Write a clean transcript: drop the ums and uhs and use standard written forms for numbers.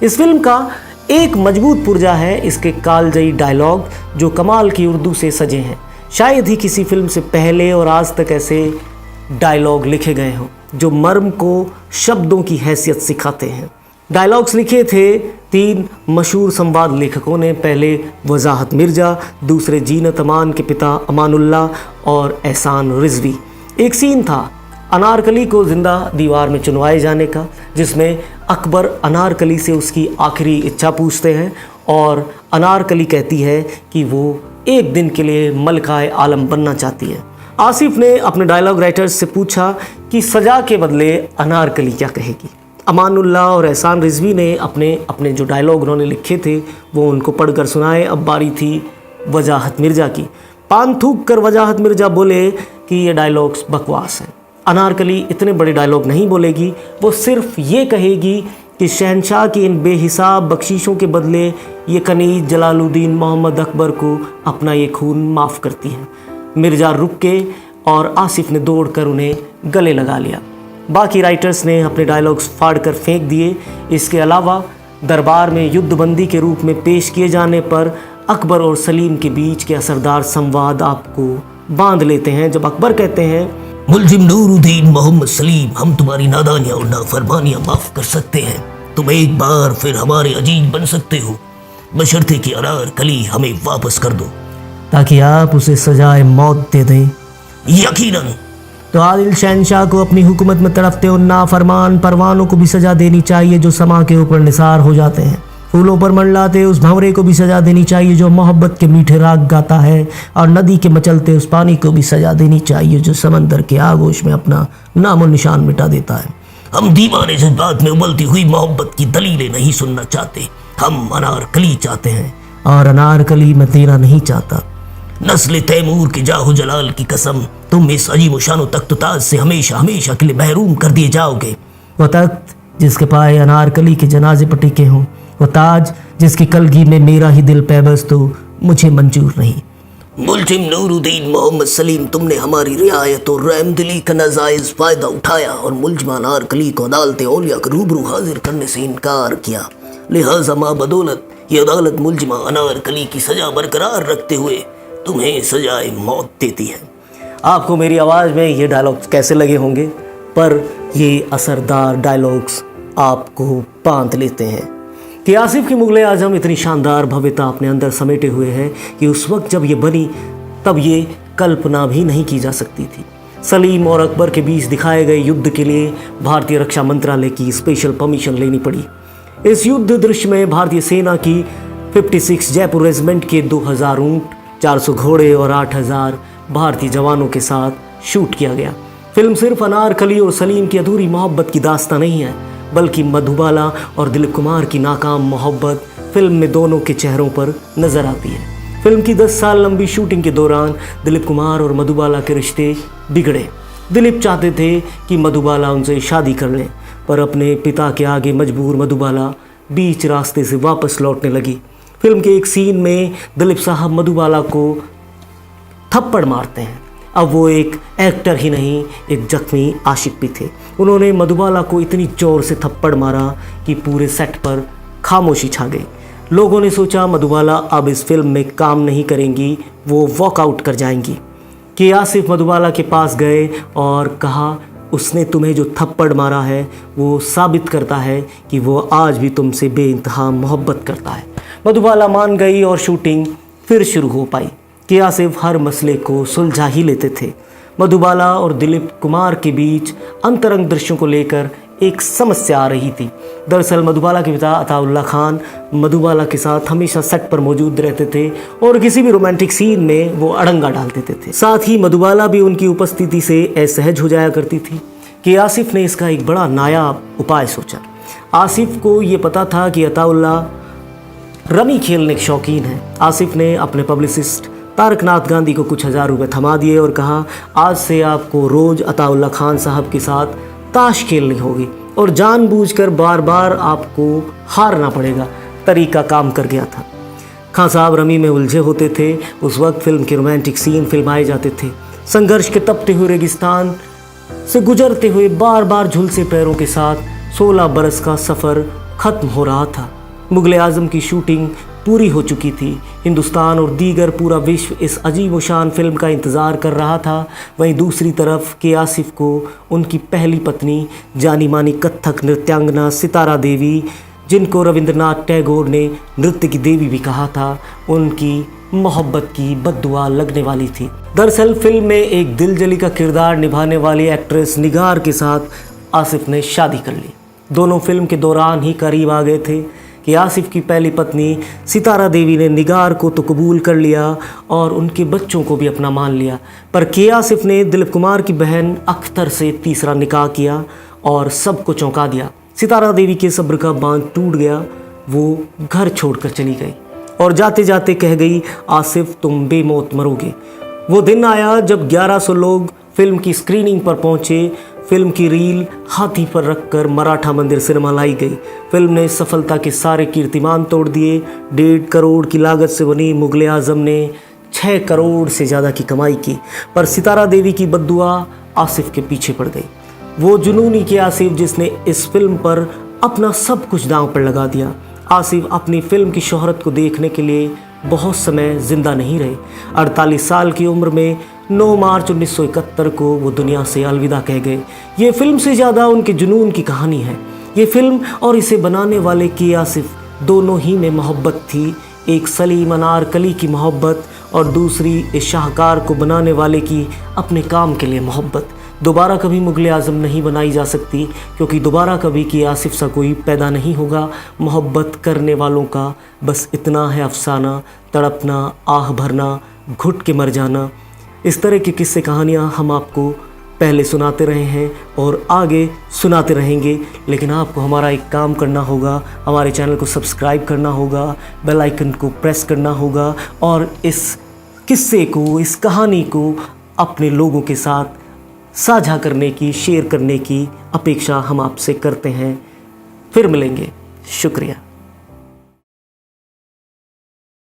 इस फिल्म का एक मजबूत पुर्जा है इसके कालजयी डायलॉग जो कमाल की उर्दू से सजे हैं। शायद ही किसी फिल्म से पहले और आज तक ऐसे डायलॉग लिखे गए हों जो मर्म को शब्दों की हैसियत सिखाते हैं। डायलॉग्स लिखे थे 3 मशहूर संवाद लेखकों ने। पहले वजाहत मिर्ज़ा, दूसरे जीनत अमान के पिता अमानुल्लाह और एहसान रिजवी। एक सीन था अनारकली को ज़िंदा दीवार में चुनवाए जाने का, जिसमें अकबर अनारकली से उसकी आखिरी इच्छा पूछते हैं और अनारकली कहती है कि वो एक दिन के लिए मलकाए आलम बनना चाहती है। आसिफ ने अपने डायलॉग राइटर्स से पूछा कि सज़ा के बदले अनारकली क्या कहेगी। अमानुल्लाह और एहसान रिजवी ने अपने जो डायलॉग उन्होंने लिखे थे वो उनको पढ़कर सुनाए। अब बारी थी वजाहत मिर्ज़ा की। पान थूक कर वजाहत मिर्ज़ा बोले कि ये डायलॉग्स बकवास हैं। अनारकली इतने बड़े डायलॉग नहीं बोलेगी, वो सिर्फ ये कहेगी कि शहनशाह की इन बेहिसाब बख्शिशों के बदले ये कनीज जलालुद्दीन मोहम्मद अकबर को अपना ये खून माफ़ करती है। मिर्ज़ा रुक के और आसिफ ने दौड़कर उन्हें गले लगा लिया। बाकी राइटर्स ने अपने डायलॉग्स फाड़ कर फेंक दिए। इसके अलावा दरबार में युद्धबंदी के रूप में पेश किए जाने पर अकबर और सलीम के बीच के असरदार संवाद आपको बांध लेते हैं जब अकबर कहते हैं, मुल्जिम नूरुद्दीन मोहम्मद सलीम, हम तुम्हारी नादानियाँ और नाफरमानियाँ माफ़ कर सकते हैं। तुम एक बार फिर हमारे अजीज बन सकते हो, बशर्ते कि अनारकली हमें वापस कर दो ताकि आप उसे सजाए मौत दे दें। यकीनन। तो आदिल शहनशाह को अपनी हुकूमत में तड़पते उन नाफरमान परवानों को भी सजा देनी चाहिए जो समा के ऊपर निसार हो जाते हैं। फूलों पर मंडलाते उस भंवरे को भी सजा देनी चाहिए जो मोहब्बत के मीठे राग गाता है। और नदी के मचलते उस पानी को भी सजा देनी चाहिए जो समंदर के आगोश में अपना नामो निशान मिटा देता है। हम दीवाने जज्बात में उबलती हुई मोहब्बत की दलीलें नहीं सुनना चाहते, हम अनारकली चाहते हैं। और अनारकली मैं तेरा नहीं चाहता। नस्ल तैमूर के जाहो जलाल की कसम, तुम इस अजीब शानो तख्त ताज से हमेशा हमेशा के लिए महरूम कर दिए जाओगे। वो तख्त जिसके पाए अनारकली के जनाजे पर टिके हों, वो ताज जिसकी कलगी में मेरा ही दिल पैबस्त हो, मुझे मंजूर नहीं। मुल्जिम नूरुद्दीन मोहम्मद सलीम, तुमने हमारी रियायत और रहमदिली का नाजायज़ फ़ायदा उठाया और मुल्जिम अनारकली को अदालत औलिया के रूबरू हाजिर करने से इनकार किया। लिहाजा माँ बदौलत ये अदालत मुल्जिम अनारकली की सज़ा बरकरार रखते हुए तुम्हें सजाए मौत देती है। आपको मेरी आवाज़ में ये डायलॉग्स कैसे लगे होंगे, पर ये असरदार डायलॉग्स आपको बांध लेते हैं कि आसिफ की मुग़ल आज़म इतनी शानदार भव्यता अपने अंदर समेटे हुए है कि उस वक्त जब ये बनी तब ये कल्पना भी नहीं की जा सकती थी। सलीम और अकबर के बीच दिखाए गए युद्ध के लिए भारतीय रक्षा मंत्रालय की स्पेशल परमिशन लेनी पड़ी। इस युद्ध दृश्य में भारतीय सेना की 56 जयपुर रेजिमेंट के 2000 ऊँट, 400 घोड़े और 8000 भारतीय जवानों के साथ शूट किया गया। फिल्म सिर्फ अनारकली और सलीम की अधूरी मोहब्बत की दास्तां नहीं है, बल्कि मधुबाला और दिलीप कुमार की नाकाम मोहब्बत फिल्म में दोनों के चेहरों पर नजर आती है। फिल्म की 10 साल लंबी शूटिंग के दौरान दिलीप कुमार और मधुबाला के रिश्ते बिगड़े। दिलीप चाहते थे कि मधुबाला उनसे शादी कर लें, पर अपने पिता के आगे मजबूर मधुबाला बीच रास्ते से वापस लौटने लगी। फिल्म के एक सीन में दिलीप साहब मधुबाला को थप्पड़ मारते हैं। अब वो एक एक्टर ही नहीं, एक जख्मी आशिक भी थे। उन्होंने मधुबाला को इतनी जोर से थप्पड़ मारा कि पूरे सेट पर खामोशी छा गई। लोगों ने सोचा मधुबाला अब इस फिल्म में काम नहीं करेंगी, वो वॉकआउट कर जाएंगी। कि आसिफ मधुबाला के पास गए और कहा, उसने तुम्हें जो थप्पड़ मारा है वो साबित करता है कि वो आज भी तुमसे बेइंतहा मोहब्बत करता है। मधुबाला मान गई और शूटिंग फिर शुरू हो पाई। कि आसिफ हर मसले को सुलझा ही लेते थे। मधुबाला और दिलीप कुमार के बीच अंतरंग दृश्यों को लेकर एक समस्या आ रही थी। दरअसल मधुबाला के पिता अताउल्लाह खान मधुबाला के साथ हमेशा सेट पर मौजूद रहते थे और किसी भी रोमांटिक सीन में वो अड़ंगा डाल देते थे। साथ ही मधुबाला भी उनकी उपस्थिति से असहज हो जाया करती थी। कि आसिफ ने इसका एक बड़ा नायाब उपाय सोचा। आसिफ को ये पता था कि अताउल्लाह रमी खेलने के शौकीन है। आसिफ ने अपने पब्लिसिस्ट तारकनाथ गांधी को कुछ 1000 रुपये थमा दिए और कहा, आज से आपको रोज़ अताउल्लाह खान साहब के साथ ताश खेलनी होगी और जानबूझकर बार बार आपको हारना पड़ेगा। तरीका काम कर गया था। खान साहब रमी में उलझे होते थे। उस वक्त फिल्म के रोमांटिक सीन फिल्माए जाते थे। संघर्ष के तपते हुए रेगिस्तान से गुजरते हुए बार बार झुलसे पैरों के साथ 16 बरस का सफ़र ख़त्म हो रहा था। मुग़ल आज़म की शूटिंग पूरी हो चुकी थी। हिंदुस्तान और दीगर पूरा विश्व इस अजीब व शान फिल्म का इंतज़ार कर रहा था। वहीं दूसरी तरफ के आसिफ को उनकी पहली पत्नी जानी मानी कथक नृत्यांगना सितारा देवी, जिनको रविंद्रनाथ टैगोर ने नृत्य की देवी भी कहा था, उनकी मोहब्बत की बद्दुआ लगने वाली थी। दरअसल फिल्म में एक दिलजली का किरदार निभाने वाली एक्ट्रेस निगार के साथ आसिफ ने शादी कर ली। दोनों फिल्म के दौरान ही करीब आ गए थे कि आसिफ की पहली पत्नी सितारा देवी ने निगार को तो कबूल कर लिया और उनके बच्चों को भी अपना मान लिया, पर के आसिफ ने दिलीप कुमार की बहन अख्तर से तीसरा निकाह किया और सबको चौंका दिया। सितारा देवी के सब्र का बांध टूट गया। वो घर छोड़कर चली गई और जाते जाते कह गई, आसिफ तुम बेमौत मरोगे। वो दिन आया जब 1100 लोग फिल्म की स्क्रीनिंग पर पहुंचे। फिल्म की रील हाथी पर रखकर मराठा मंदिर सिनेमा लाई गई। फिल्म ने सफलता के सारे कीर्तिमान तोड़ दिए। 1.5 करोड़ की लागत से बनी मुग़ल आज़म ने 6 करोड़ से ज़्यादा की कमाई की, पर सितारा देवी की बद्दुआ आसिफ के पीछे पड़ गई। वो जुनूनी के आसिफ जिसने इस फिल्म पर अपना सब कुछ दांव पर लगा दिया। आसिफ अपनी फिल्म की शोहरत को देखने के लिए बहुत समय जिंदा नहीं रहे। 48 साल की उम्र में 9 मार्च 1971 को वो दुनिया से अलविदा कह गए। ये फिल्म से ज़्यादा उनके जुनून की कहानी है। ये फिल्म और इसे बनाने वाले के आसिफ दोनों ही में मोहब्बत थी। एक सलीम अनारकली की मोहब्बत और दूसरी इस शाहकार को बनाने वाले की अपने काम के लिए मोहब्बत। दोबारा कभी मुग़ल आज़म नहीं बनाई जा सकती, क्योंकि दोबारा कभी के आसिफ सा कोई पैदा नहीं होगा। मोहब्बत करने वालों का बस इतना है अफसाना, तड़पना, आह भरना, घुट के मर जाना। इस तरह की किस्से कहानियाँ हम आपको पहले सुनाते रहे हैं और आगे सुनाते रहेंगे, लेकिन आपको हमारा एक काम करना होगा, हमारे चैनल को सब्सक्राइब करना होगा, बेल आइकन को प्रेस करना होगा और इस किस्से को, इस कहानी को अपने लोगों के साथ साझा करने की, शेयर करने की अपेक्षा हम आपसे करते हैं। फिर मिलेंगे। शुक्रिया।